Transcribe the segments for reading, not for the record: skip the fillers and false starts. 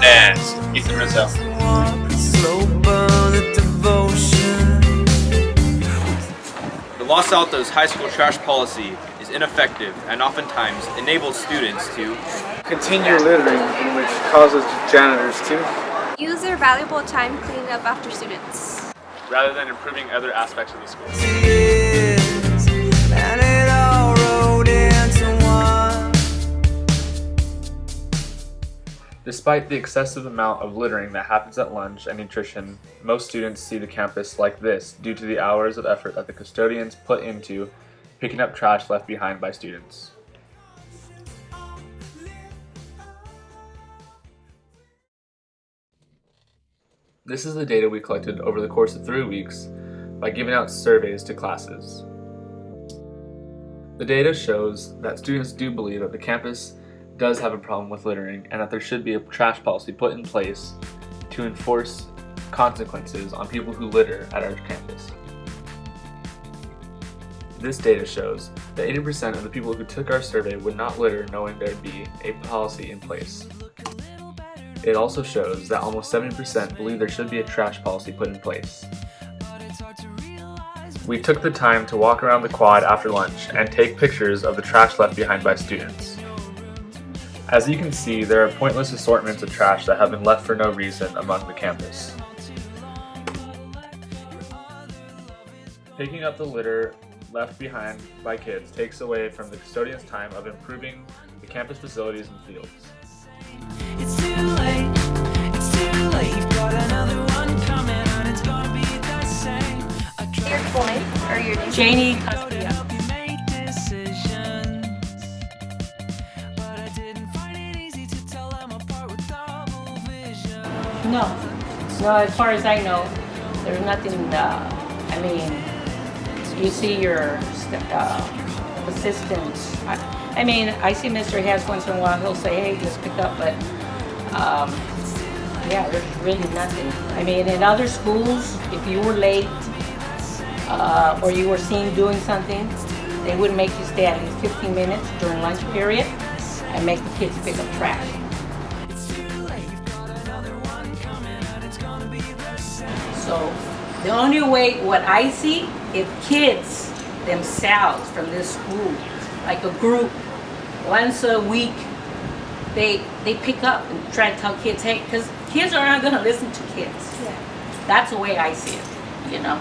and Ethan Rizzo. The Los Altos high school trash policy is ineffective and oftentimes enables students to continue littering, in which causes janitors to use their valuable time cleaning up after students, rather than improving other aspects of the school. Despite the excessive amount of littering that happens at lunch and nutrition, most students see the campus like this due to the hours of effort that the custodians put into picking up trash left behind by students. This is the data we collected over the course of 3 weeks by giving out surveys to classes. The data shows that students do believe that the campus does have a problem with littering and that there should be a trash policy put in place to enforce consequences on people who litter at our campus. This data shows that 80% of the people who took our survey would not litter knowing there'd be a policy in place. It also shows that almost 70% believe there should be a trash policy put in place. We took the time to walk around the quad after lunch and take pictures of the trash left behind by students. As you can see, there are pointless assortments of trash that have been left for no reason among the campus. Picking up the litter left behind by kids takes away from the custodian's time of improving the campus facilities and fields. It's too late, you've got another one coming and it's gonna be the same. your full name or your name? Janie Cuspia. No, as far as I know, there's nothing, I mean, you see your assistants. I mean, I see Mr. Hess once in a while, he'll say, hey, just pick up, but yeah, there's really nothing. I mean, in other schools, if you were late or you were seen doing something, they would make you stay at least 15 minutes during lunch period and make the kids pick up trash. So the only way, what I see, if kids themselves from this school, like a group, once a week, they pick up and try to tell kids, hey, because kids are not going to listen to kids. Yeah. That's the way I see it, you know.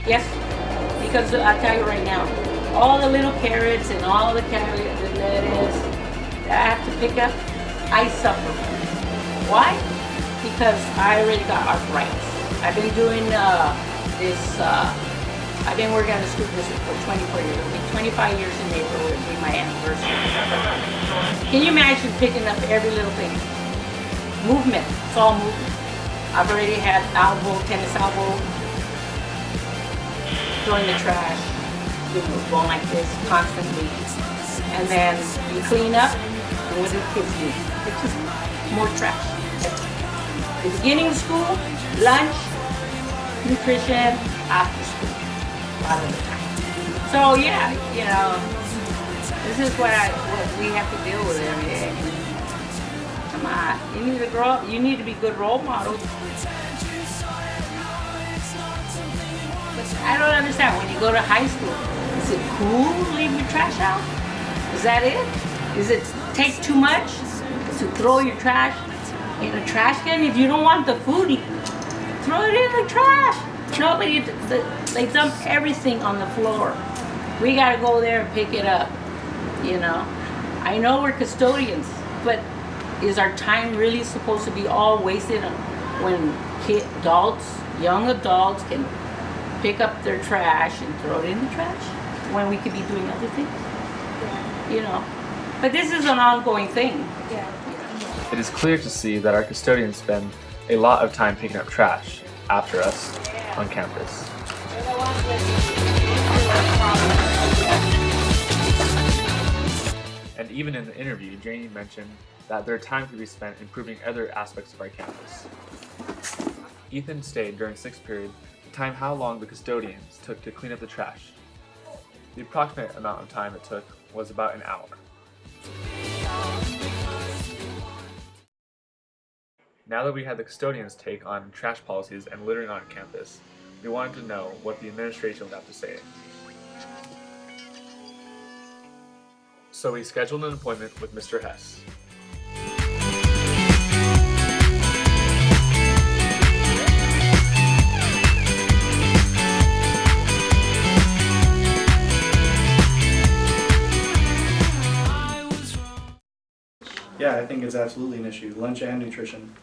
Yes, because I'll tell you right now, all the little carrots and all the lettuce that I have to pick up, I suffer. Why? Because I already got arthritis. I've been doing I've been working on the school district for 24 years. It'll be 25 years in April, will be my anniversary. Can you imagine picking up every little thing? Movement, it's all movement. I've already had tennis elbow, throwing the trash, going like this constantly. And then you clean up, and what do kids do? It's just more trash. The beginning of school, lunch, nutrition, after school, a lot of the time. So yeah, you know, this is what we have to deal with every day. Come on, you need to grow up. You need to be good role models. But I don't understand, when you go to high school, is it cool to leave your trash out? Is that it? Does it take too much to throw your trash in a trash can? If you don't want the food, throw it in the trash. Nobody, they dump everything on the floor. We gotta go there and pick it up, you know. I know we're custodians, but is our time really supposed to be all wasted on when young adults can pick up their trash and throw it in the trash when we could be doing other things? Yeah. You know. But this is an ongoing thing. Yeah. It is clear to see that our custodians spend a lot of time picking up trash after us on campus. And even in the interview, Janie mentioned that their time could be spent improving other aspects of our campus. Ethan stayed during 6th period to time how long the custodians took to clean up the trash. The approximate amount of time it took was about an hour. Now that we had the custodian's take on trash policies and littering on campus, we wanted to know what the administration would have to say. So we scheduled an appointment with Mr. Hess. Yeah, I think it's absolutely an issue. Lunch and nutrition.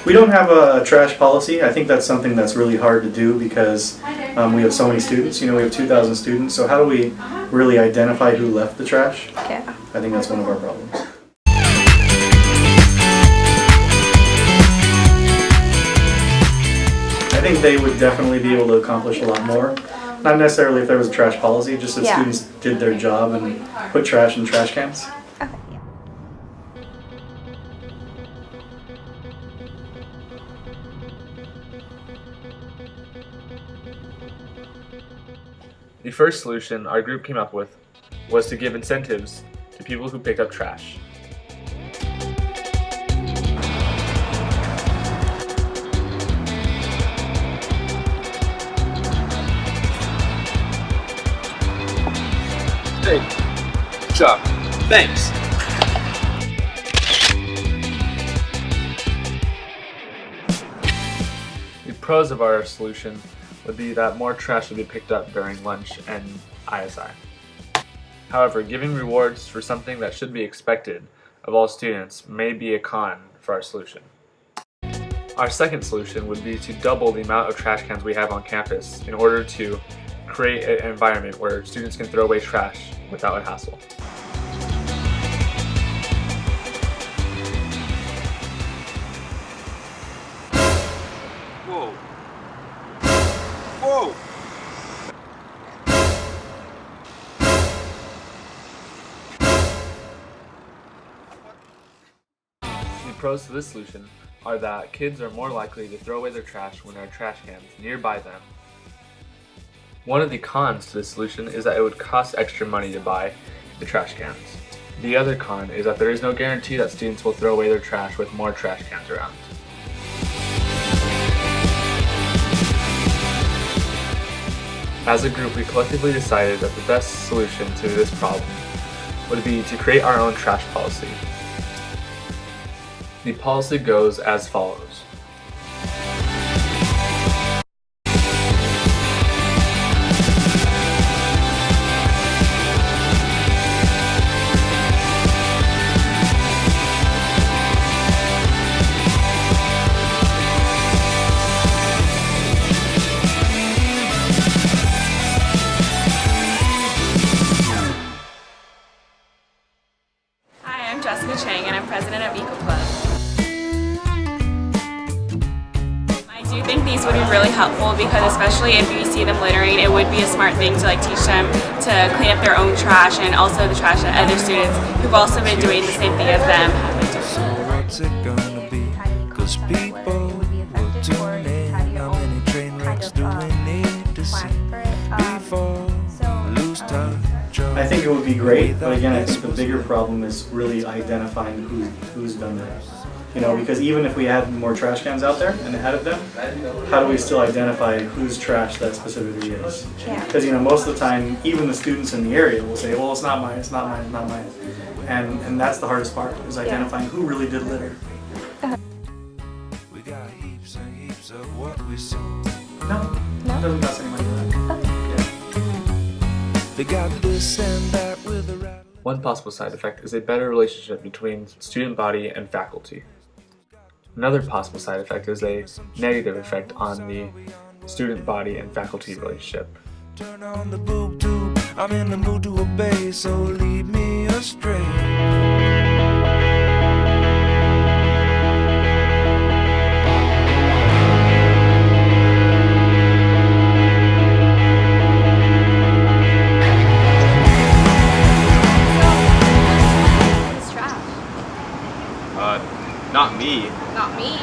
We don't have a trash policy. I think that's something that's really hard to do because we have so many students. You know, we have 2,000 students. So how do we really identify who left the trash? Yeah. I think that's one of our problems. I think they would definitely be able to accomplish a lot more. Not necessarily if there was a trash policy, just if students did their job and put trash in trash cans. Okay. Yeah. The first solution our group came up with was to give incentives to people who picked up trash. Hey, Chuck, thanks. The pros of our solution would be that more trash would be picked up during lunch and ISI. However, giving rewards for something that should be expected of all students may be a con for our solution. Our second solution would be to double the amount of trash cans we have on campus in order to create an environment where students can throw away trash without a hassle. Whoa. Whoa. The pros to this solution are that kids are more likely to throw away their trash when there are trash cans nearby them. One of the cons to this solution is that it would cost extra money to buy the trash cans. The other con is that there is no guarantee that students will throw away their trash with more trash cans around. As a group, we collectively decided that the best solution to this problem would be to create our own trash policy. The policy goes as follows. Hi, I'm Jessica Chang and I'm president of Eco Club. I do think these would be really helpful because especially if you see them littering, it would be a smart thing to teach them to clean up their own trash and also the trash that other students who've also been doing the same thing as them have been doing. So what's it gonna be? 'Cause people will tune in. How many train wrecks do we need to see before we lose touch? I think it would be great, but again, I think the bigger problem is really identifying who's done that. You know, because even if we had more trash cans out there and ahead of them, how do we still identify whose trash that specifically is? Yeah. Because, you know, most of the time, even the students in the area will say, well, it's not mine, it's not mine, it's not mine. And that's the hardest part, is identifying who really did litter. We got heaps and heaps of what we saw. No, it doesn't cost any money for that. They got this and that with a rattle. One possible side effect is a better relationship between student body and faculty. Another possible side effect is a negative effect on the student body and faculty relationship. Turn on the boob tube. I'm in the mood to obey, so lead me astray. It's trash. Not me. Not me.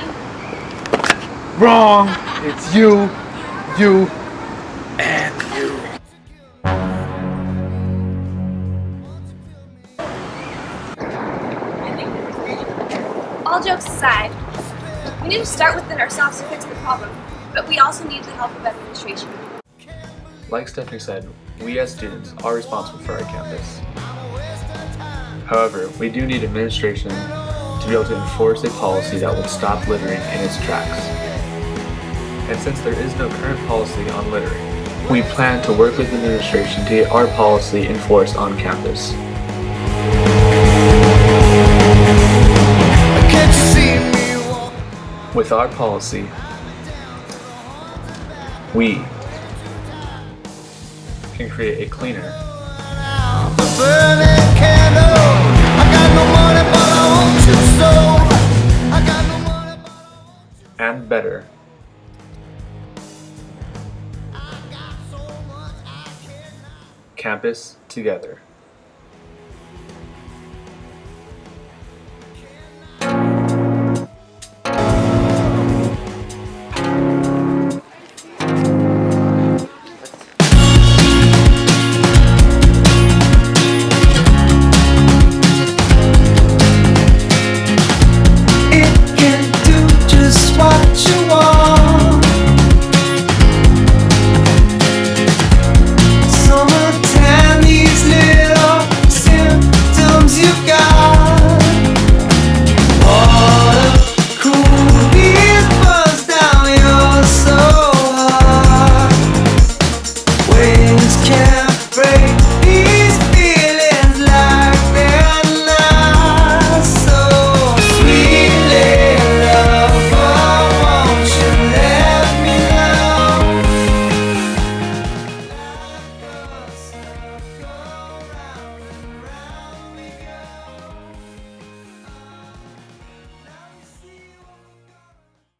Wrong! It's you, We need to start within ourselves to fix the problem, but we also need the help of administration. Like Stephanie said, we as students are responsible for our campus. However, we do need administration to be able to enforce a policy that will stop littering in its tracks. And since there is no current policy on littering, we plan to work with administration to get our policy enforced on campus. With our policy, we can create a cleaner and better campus together.